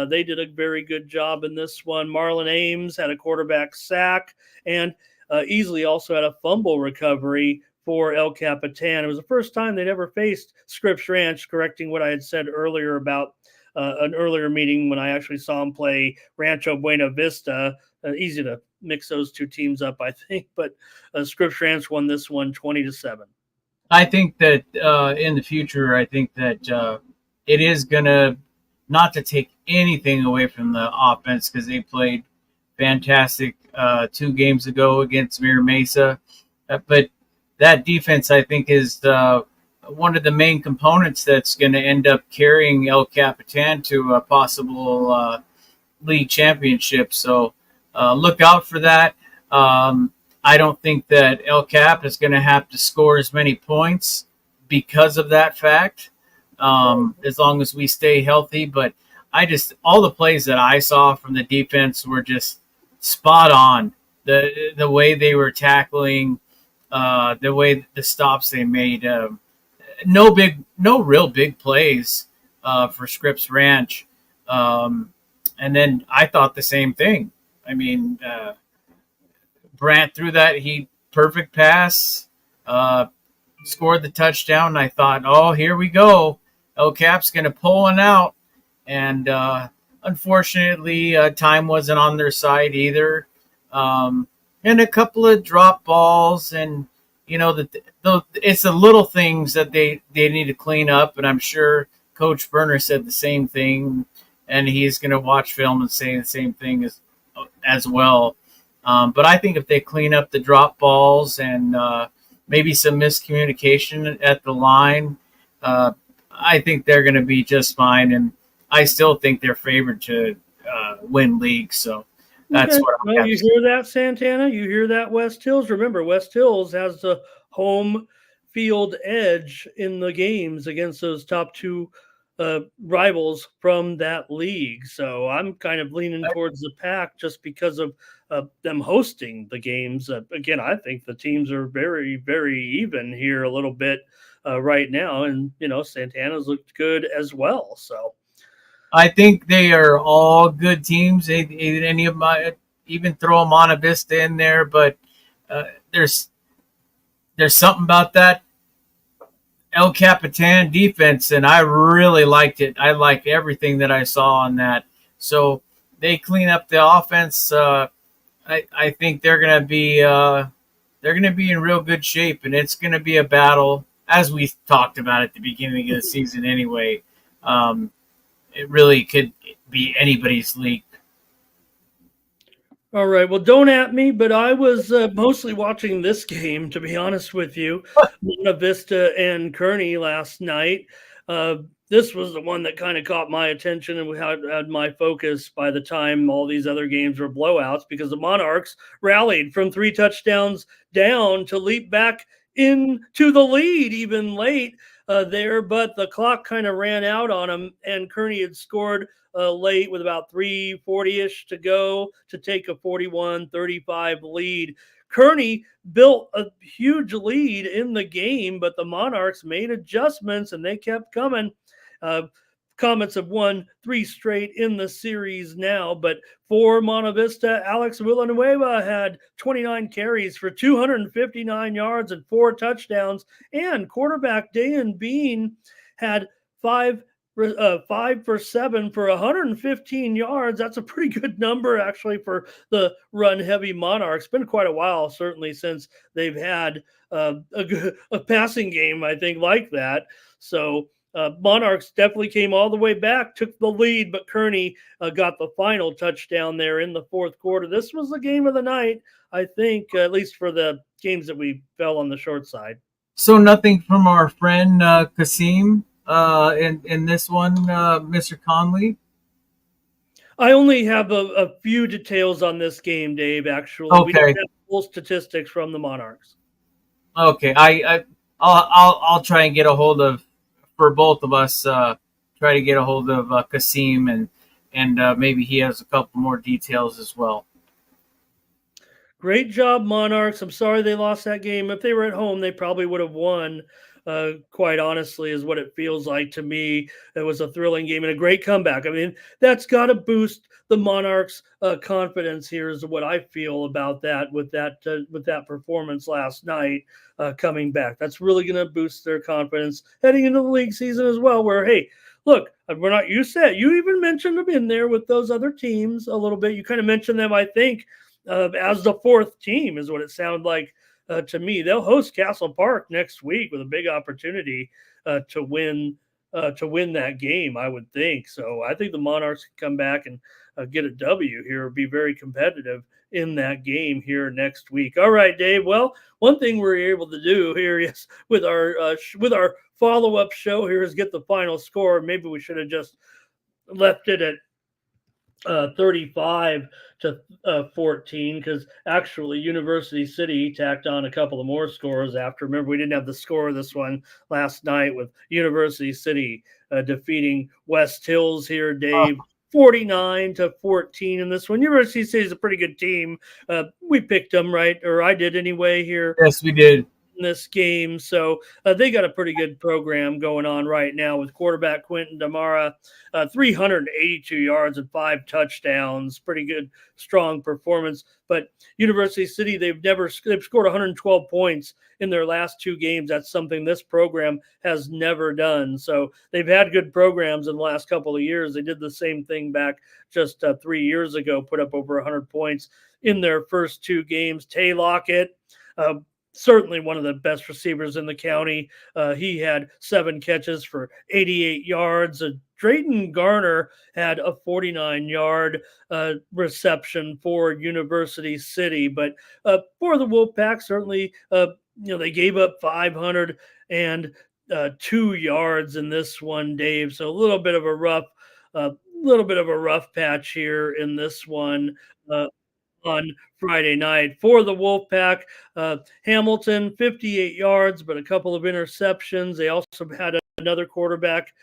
They did a very good job in this one. Marlon Ames had a quarterback sack, and Easley also had a fumble recovery for El Capitan. It was the first time they'd ever faced Scripps Ranch, correcting what I had said earlier about an earlier meeting when I actually saw them play Rancho Buena Vista. Easy to mix those two teams up, I think. But Scripps Ranch won this one 20-7. I think that in the future, I think that it is going to, not to take anything away from the offense, because they played fantastic 2 games ago against Mira Mesa. But that defense, I think, is one of the main components that's going to end up carrying El Capitan to a possible league championship. So look out for that. I don't think that El Cap is going to have to score as many points because of that fact, as long as we stay healthy. But all the plays that I saw from the defense were just spot on. The way they were tackling, the way the stops they made, no real big plays for Scripps Ranch. And then I thought the same thing. I mean, Brant threw that perfect pass, scored the touchdown. And I thought, oh, here we go. El Cap's going to pull one out. And unfortunately, time wasn't on their side either. And a couple of drop balls, and it's the little things that they need to clean up. And I'm sure Coach Berner said the same thing, and he's going to watch film and say the same thing as well. But I think if they clean up the drop balls and maybe some miscommunication at the line, I think they're going to be just fine. And I still think they're favored to win league. So that's Okay. what I'm Well, you hear that, Santana? You hear that, West Hills? Remember, West Hills has the home field edge in the games against those top 2 rivals from that league. So I'm kind of leaning towards the Pack just because of them hosting the games. Again, I think the teams are very, very even here a little bit right now. And, Santana's looked good as well. So I think they are all good teams. Any of my, even throw Monta Vista in there, but there's something about that El Capitan defense, and I really liked it. I liked everything that I saw on that. So they clean up the offense. I think they're gonna be in real good shape, and it's gonna be a battle, as we talked about at the beginning of the season. Anyway, it really could be anybody's league. all right. Well, don't at me, but I was mostly watching this game, to be honest with you. Monta Vista and Kearney last night. This was the one that kind of caught my attention and had my focus by the time all these other games were blowouts, because the Monarchs rallied from 3 touchdowns down to leap back into the lead even late there. But the clock kind of ran out on them, and Kearney had scored late with about 3:40-ish to go to take a 41-35 lead. Kearney built a huge lead in the game, but the Monarchs made adjustments and they kept coming. Comets have won 3 straight in the series now, but for Monta Vista, Alex Villanueva had 29 carries for 259 yards and 4 touchdowns, and quarterback Dayan Bean had 5 for 7 for 115 yards. That's a pretty good number, actually, for the run-heavy Monarchs. Been quite a while, certainly, since they've had a passing game, I think, like that. So Monarchs definitely came all the way back, took the lead, but Kearney got the final touchdown there in the 4th quarter. This was the game of the night, I think, at least for the games that we fell on the short side. So nothing from our friend Kasim in this one, Mr. Conley? I only have a few details on this game, Dave, actually. Okay. We don't have full statistics from the Monarchs. Okay. I'll try and get a hold of, for both of us, try to get a hold of Kasim, and maybe he has a couple more details as well. Great job, Monarchs. I'm sorry they lost that game. If they were at home, they probably would have won. Quite honestly, is what it feels like to me. It was a thrilling game and a great comeback. I mean, that's got to boost the Monarchs' confidence here, is what I feel about that with that performance last night coming back. That's really going to boost their confidence heading into the league season as well, where, hey, look, we're not. You said you even mentioned them in there with those other teams a little bit. You kind of mentioned them, I think, as the fourth team is what it sounded like to me. They'll host Castle Park next week with a big opportunity to win that game, I would think. So I think the Monarchs can come back and get a W here, be very competitive in that game here next week. All right, Dave. Well, one thing we're able to do here is with our follow-up show here is get the final score. Maybe we should have just left it at 35 to 14 because actually University City tacked on a couple of more scores after. Remember, we didn't have the score of this one last night with University City defeating West Hills here, Dave. 49 to 14 in this one. University City is a pretty good team. We picked them, right? Or I did anyway here. Yes, we did. In this game. So they got a pretty good program going on right now with quarterback Quentin Damara, 382 yards and 5 touchdowns. Pretty good, strong performance. But University City, they've scored 112 points in their last 2 games. That's something this program has never done. So they've had good programs in the last couple of years. They did the same thing back just 3 years ago, put up over 100 points in their first 2 games. Tay Lockett, certainly one of the best receivers in the county. He had 7 catches for 88 yards. Drayton Garner had a 49-yard reception for University City. But for the Wolfpack, certainly, they gave up 502 yards in this one, Dave. So a little bit of a rough patch here in this one. On Friday night for the Wolfpack. Hamilton, 58 yards, but a couple of interceptions. They also had another quarterback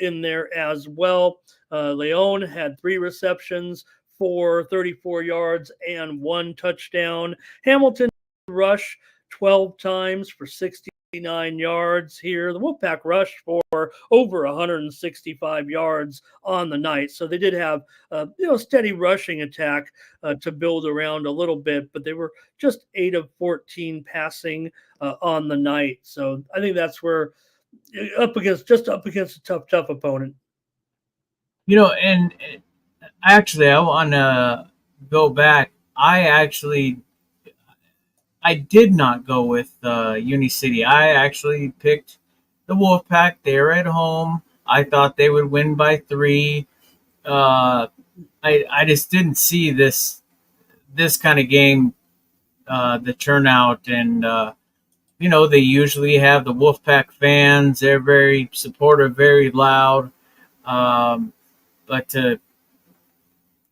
in there as well. Leon had 3 receptions for 34 yards and 1 touchdown. Hamilton rushed 12 times for 69 yards here. The Wolfpack rushed for over 165 yards on the night. So they did have steady rushing attack to build around a little bit, but they were just 8 of 14 passing on the night. So I think that's where up against a tough opponent. And actually I want to go back. I did not go with Uni City. I actually picked the Wolfpack. They're at home. I thought they would win by 3. I just didn't see this kind of game, the turnout, and they usually have the Wolfpack fans. They're very supportive, very loud. But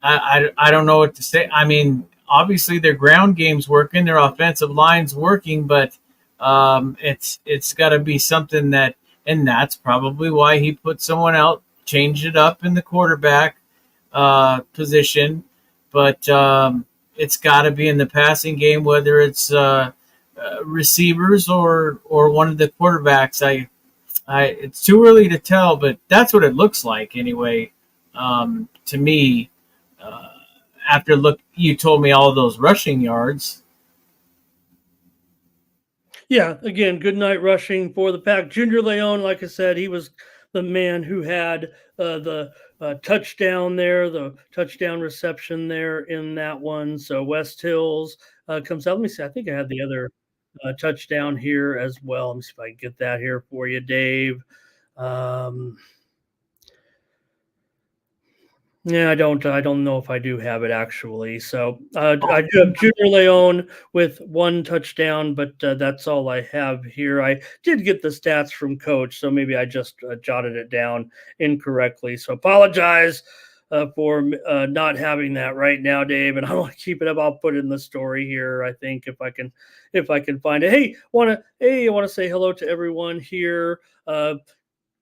I don't know what to say. I mean, obviously their ground game's working, their offensive line's working, but it's got to be something and that's probably why he put someone out, changed it up in the quarterback position. But it's got to be in the passing game, whether it's receivers or one of the quarterbacks. It's too early to tell, but that's what it looks like anyway. To me, after you told me all those rushing yards. Yeah, again, good night rushing for the Pack. Junior Leon, like I said, he was the man who had the touchdown there, the touchdown reception there in that one. So West Hills comes out. Let me see. I think I had the other touchdown here as well. Let me see if I can get that here for you, Dave. Yeah, I don't know if I do have it actually. So I do have Junior Leon with 1 touchdown, but that's all I have here. I did get the stats from Coach, so maybe I just jotted it down incorrectly. So apologize for not having that right now, Dave. And I want to keep it up. I'll put it in the story here. I think if I can find it. I want to say hello to everyone here.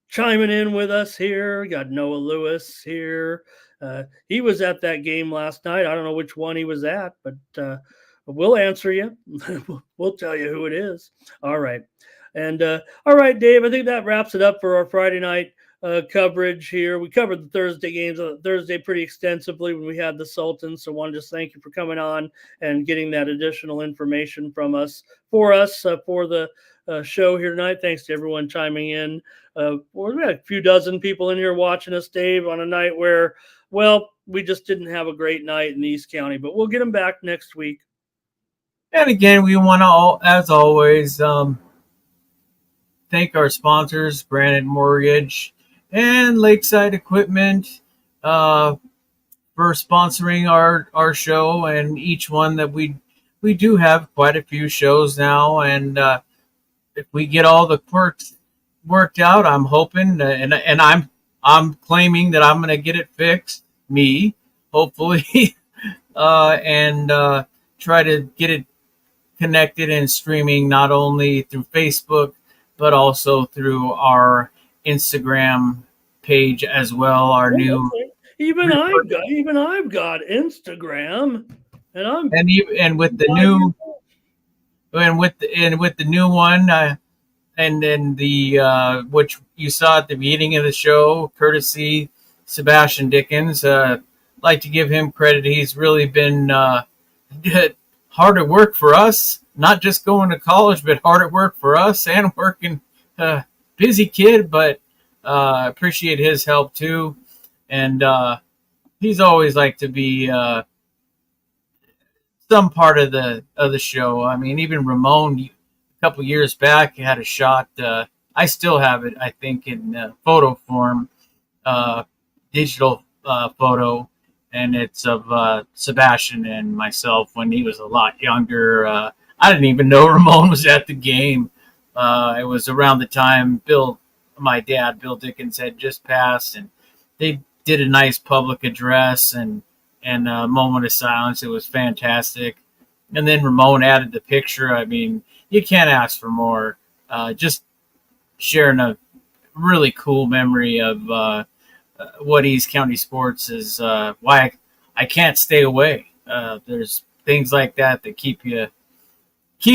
Chiming in with us here. Got Noah Lewis here. He was at that game last night. I don't know which one he was at, but we'll answer you. We'll tell you who it is. All right. And all right, Dave, I think that wraps it up for our Friday night coverage here. We covered the Thursday games Thursday pretty extensively when we had the Sultans. So I want to just thank you for coming on and getting that additional information from us for the show here tonight. Thanks to everyone chiming in. We had a few dozen people in here watching us, Dave, on a night where, well, we just didn't have a great night in East County, but we'll get them back next week. And again, we want to, as always, thank our sponsors, Granite Mortgage and Lakeside Equipment, for sponsoring our show, and each one that we do have quite a few shows now, and if we get all the quirks worked out, I'm hoping, and I'm claiming that I'm going to get it fixed, me, hopefully, and try to get it connected and streaming not only through Facebook but also through our Instagram page as well. Our new even I've got Instagram, and with the new with the new one, and then the which you saw at the beginning of the show, courtesy Sebastian Dickens. Like to give him credit. He's really been hard at work for us, not just going to college, but hard at work for us and working. Busy kid, but appreciate his help too. And he's always like to be some part of the show. I mean, even Ramon, a couple years back, had a shot. I still have it, I think, in photo form, digital photo, and it's of Sebastian and myself when he was a lot younger. I didn't even know Ramon was at the game. It was around the time my dad, Bill Dickens, had just passed, and they did a nice public address and a moment of silence. It was fantastic. And then Ramon added the picture. I mean, you can't ask for more. Just sharing a really cool memory of what East County sports is, why I can't stay away. There's things like that keep you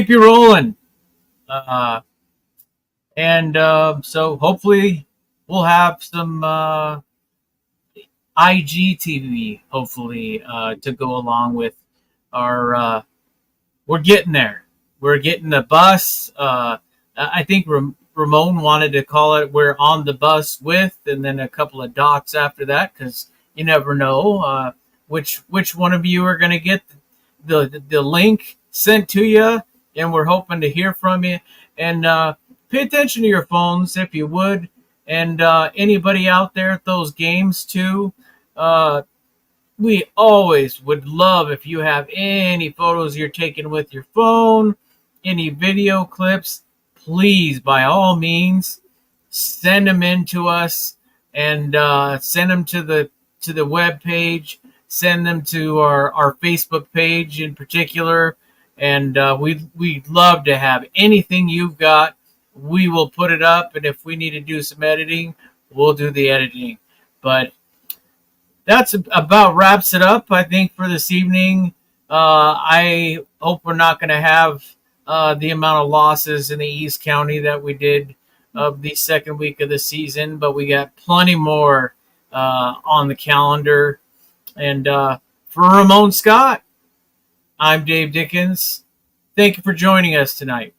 rolling. So hopefully we'll have some IGTV, hopefully, to go along with our. We're getting there. We're getting the bus. I think Ramon wanted to call it "We're on the bus with," and then a couple of dots after that, because you never know which one of you are going to get the link sent to you, and we're hoping to hear from you. And pay attention to your phones if you would, and anybody out there at those games too. We always would love if you have any photos you're taking with your phone, any video clips. Please, by all means, send them in to us, and send them to the web page. Send them to our Facebook page in particular, and we'd love to have anything you've got. We will put it up, and if we need to do some editing, we'll do the editing. But that's about wraps it up, I think, for this evening. I hope we're not going to have the amount of losses in the East County that we did of the second week of the season, but we got plenty more on the calendar. And for Ramon Scott, I'm Dave Dickens. Thank you for joining us tonight.